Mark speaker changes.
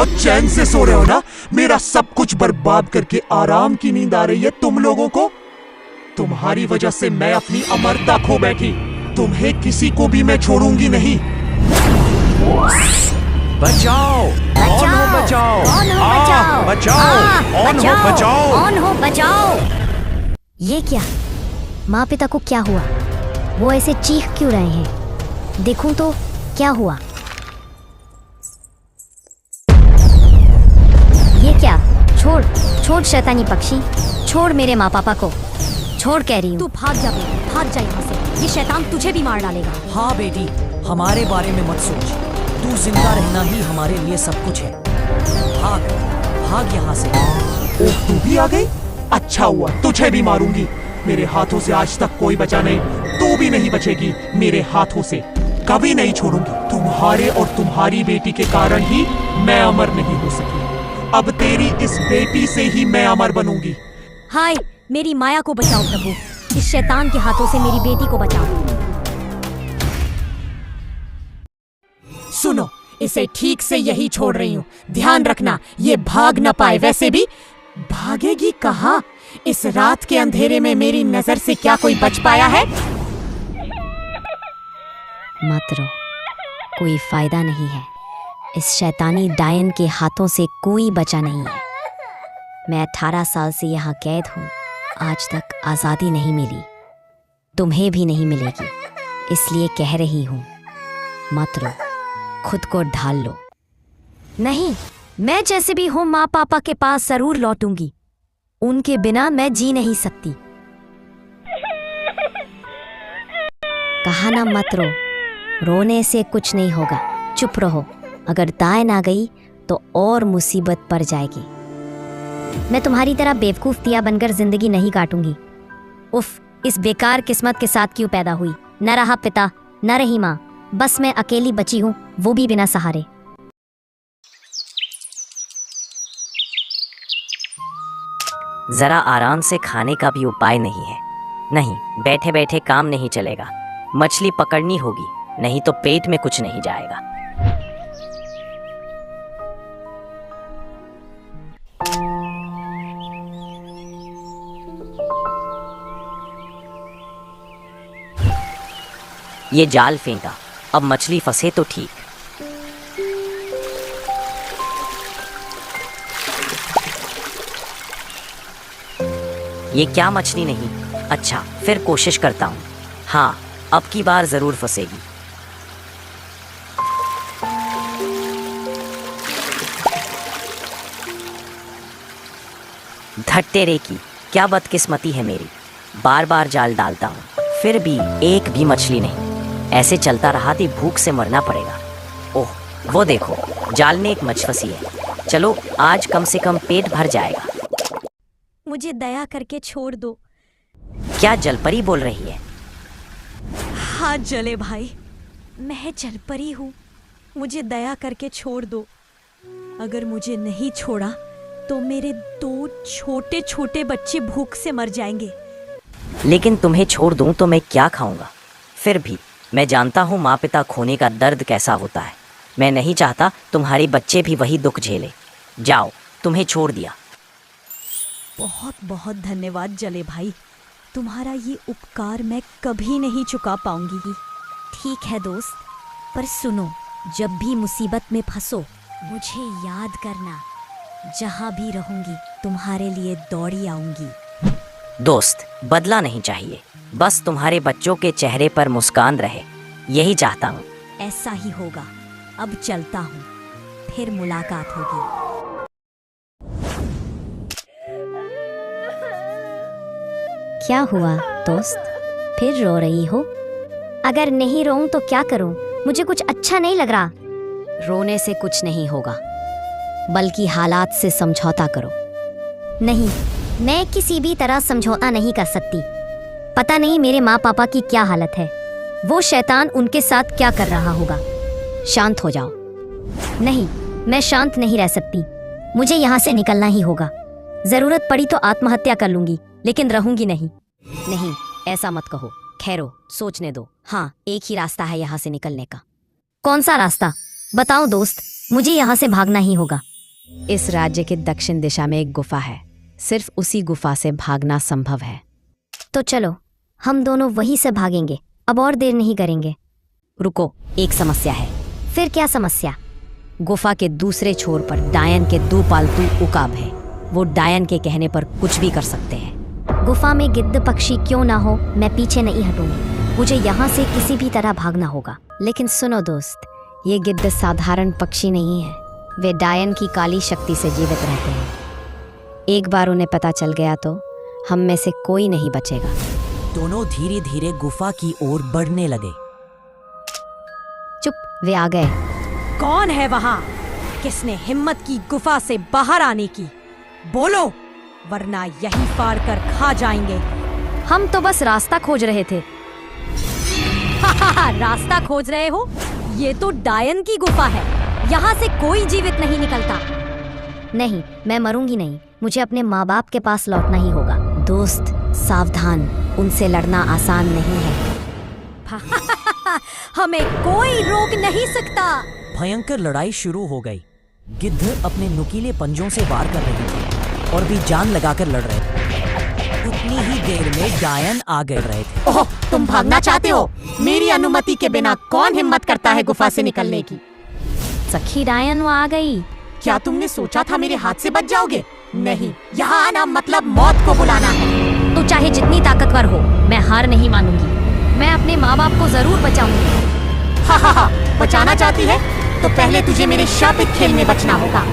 Speaker 1: बहुत चैन से सो रहे हो ना? मेरा सब कुछ बर्बाद करके आराम की नींद आ रही है तुम लोगों को? तुम्हारी वजह से मैं अपनी अमरता खो बैठी। तुम्हें किसी को भी मैं छोड़ूंगी नहीं।
Speaker 2: बचाओ! ऑन हो बचाओ! बचाओ! ऑन हो बचाओ!
Speaker 3: ऑन हो बचाओ! ये क्या? माँ पिता को क्या हुआ? वो ऐसे चीख क्यों रहे हैं? देखूं तो क्या हुआ? ये क्या? छोड़ छोड़ शैतानी पक्षी, छोड़ मेरे माँ पापा को, छोड़ कह रही हूँ।
Speaker 4: तू भाग जा बेटी, भाग जा यहाँ से। ये शैतान तुझे भी मार डालेगा।
Speaker 5: हाँ बेटी, हमारे बारे में मत सोच। तू जिंदा रहना ही हमारे लिए सब कुछ है। भाग भाग यहाँ से।
Speaker 1: ओह, तू भी आ गई? अच्छा हुआ, तुझे भी मारूंगी। मेरे हाथों से आज तक कोई बचा नहीं, तू भी नहीं बचेगी मेरे हाथों से। कभी नहीं छोड़ूंगी। तुम्हारे और तुम्हारी बेटी के कारण ही मैं अमर नहीं हो सकी। अब तेरी इस बेटी से ही मैं अमर बनूंगी।
Speaker 4: हाय, मेरी माया को बचाओ प्रभु, इस शैतान के हाथों से मेरी बेटी को बचाओ। सुनो, इसे ठीक से यही छोड़ रही हूँ। ध्यान रखना, ये भाग न पाए। वैसे भी भागेगी कहाँ? इस रात के अंधेरे में मेरी नजर से क्या कोई बच पाया है?
Speaker 3: मत रो, कोई फायदा नहीं है। इस शैतानी डायन के हाथों से कोई बचा नहीं है। मैं 18 साल से यहाँ कैद हूँ, आज तक आज़ादी नहीं मिली, तुम्हें भी नहीं मिलेगी। इसलिए कह रही हूँ, मत रो, खुद को ढाल लो। नहीं, मैं जैसे भी हूँ माँ पापा के पास जरूर लौटूंगी। उनके बिना मैं जी नहीं सकती। कहा ना मत रो, रोने से कुछ नहीं होगा, चुप रहो। अगर दाएं ना गई तो और मुसीबत पड़ जाएगी। मैं तुम्हारी तरह बेवकूफ दिया बनकर जिंदगी नहीं काटूंगी। उफ, इस बेकार किस्मत के साथ क्यों पैदा हुई? न रहा पिता, न रही माँ, बस मैं अकेली बची हूँ, वो भी बिना सहारे।
Speaker 6: जरा आराम से खाने का भी उपाय नहीं है। नहीं, बैठे बैठे काम नहीं चलेगा। मछली पकड़नी होगी, नहीं तो पेट में कुछ नहीं जाएगा। ये जाल फेंका, अब मछली फंसे तो ठीक। ये क्या मछली नहीं? अच्छा, फिर कोशिश करता हूँ। हाँ, अब की बार जरूर फंसेगी। धट्टेरे की क्या बदकिस्मती है मेरी। बार बार जाल डालता हूँ, फिर भी एक भी मछली नहीं। ऐसे चलता रहा तो भूख से मरना पड़ेगा। ओह, वो देखो, जाल में एक मछ फंसी है। चलो, आज कम से कम पेट भर जाएगा।
Speaker 4: मुझे दया करके छोड़ दो।
Speaker 6: क्या जलपरी बोल रही है?
Speaker 4: हाँ जले भाई, मैं जलपरी हूँ। मुझे दया करके छोड़ दो। अगर मुझे नहीं छोड़ा तो मेरे 2 छोटे छोटे बच्चे भूख से मर जाएंगे।
Speaker 6: लेकिन तुम्हें छोड़ दूं तो मैं क्या खाऊंगा? फिर भी मैं जानता हूँ माँ पिता खोने का दर्द कैसा होता है। मैं नहीं चाहता तुम्हारे बच्चे भी वही दुख झेले। जाओ, तुम्हें छोड़ दिया।
Speaker 4: बहुत बहुत धन्यवाद जले भाई, तुम्हारा ये उपकार मैं कभी नहीं चुका पाऊंगी। ठीक है दोस्त, पर सुनो, जब भी मुसीबत में फंसो मुझे याद करना। जहाँ भी रहूंगी तुम्हारे लिए दौड़ी आऊंगी।
Speaker 6: दोस्त, बदला नहीं चाहिए, बस तुम्हारे बच्चों के चेहरे पर मुस्कान रहे, यही चाहता हूँ।
Speaker 4: ऐसा ही होगा। अब चलता हूँ, फिर मुलाकात होगी।
Speaker 3: क्या हुआ दोस्त, फिर रो रही हो? अगर नहीं रोऊं तो क्या करूं? मुझे कुछ अच्छा नहीं लग रहा। रोने से कुछ नहीं होगा, बल्कि हालात से समझौता करो। नहीं, मैं किसी भी तरह समझौता नहीं कर सकती। पता नहीं मेरे माँ पापा की क्या हालत है, वो शैतान उनके साथ क्या कर रहा होगा। शांत हो जाओ। नहीं, मैं शांत नहीं रह सकती, मुझे यहाँ से निकलना ही होगा। जरूरत पड़ी तो आत्महत्या कर लूंगी, लेकिन रहूंगी नहीं। नहीं, ऐसा मत कहो, ठहरो, सोचने दो। हाँ, एक ही रास्ता है यहाँ से निकलने का। कौन सा रास्ता? बताओ दोस्त, मुझे यहाँ से भागना ही होगा। इस राज्य के दक्षिण दिशा में एक गुफा है। सिर्फ उसी गुफा से भागना संभव है। तो चलो, हम दोनों वहीं से भागेंगे। अब और देर नहीं करेंगे। रुको, एक समस्या है। फिर क्या समस्या? गुफा के दूसरे छोर पर डायन के 2 पालतू उकाब हैं। वो डायन के कहने पर कुछ भी कर सकते हैं। गुफा में गिद्ध पक्षी क्यों ना हो, मैं पीछे नहीं हटूंगी। मुझे यहाँ से किसी भी तरह भागना होगा। लेकिन सुनो दोस्त, ये गिद्ध साधारण पक्षी नहीं है। वे डायन की काली शक्ति से जीवित रहते हैं। एक बार उन्हें पता चल गया तो हम में से कोई नहीं बचेगा।
Speaker 5: दोनों धीरे धीरे गुफा की ओर बढ़ने लगे।
Speaker 3: चुप, वे आ गए।
Speaker 4: कौन है वहां? किसने हिम्मत की गुफा से बाहर आने की? बोलो, वरना यहीं फाड़ कर खा जाएंगे।
Speaker 3: हम तो बस रास्ता खोज रहे थे।
Speaker 4: रास्ता खोज रहे हो? ये तो डायन की गुफा है। यहाँ से कोई जीवित नहीं निकलता।
Speaker 3: नहीं, मैं मरूंगी नहीं। मुझे अपने माँ बाप के पास लौटना ही होगा। दोस्त, सावधान, उनसे लड़ना आसान नहीं है।
Speaker 4: हमें कोई रोक नहीं सकता।
Speaker 5: भयंकर लड़ाई शुरू हो गई। गिद्ध अपने नुकीले पंजों से वार कर रहे थे और भी जान लगाकर लड़ रहे थे। उतनी ही देर में डायन आ गए रहे थे।
Speaker 1: ओह, तुम भागना चाहते हो? मेरी अनुमति के बिना कौन हिम्मत करता है गुफा से निकलने की?
Speaker 3: सखी डायन वो आ गई।
Speaker 1: क्या तुमने सोचा था मेरे हाथ से बच जाओगे? नहीं, यहाँ आना मतलब मौत को बुलाना है।
Speaker 3: तू चाहे जितनी ताकतवर हो, मैं हार नहीं मानूंगी। मैं अपने माँ बाप को जरूर बचाऊंगी।
Speaker 1: हा, बचाना चाहती है तो पहले तुझे मेरे शापित खेल में बचना होगा।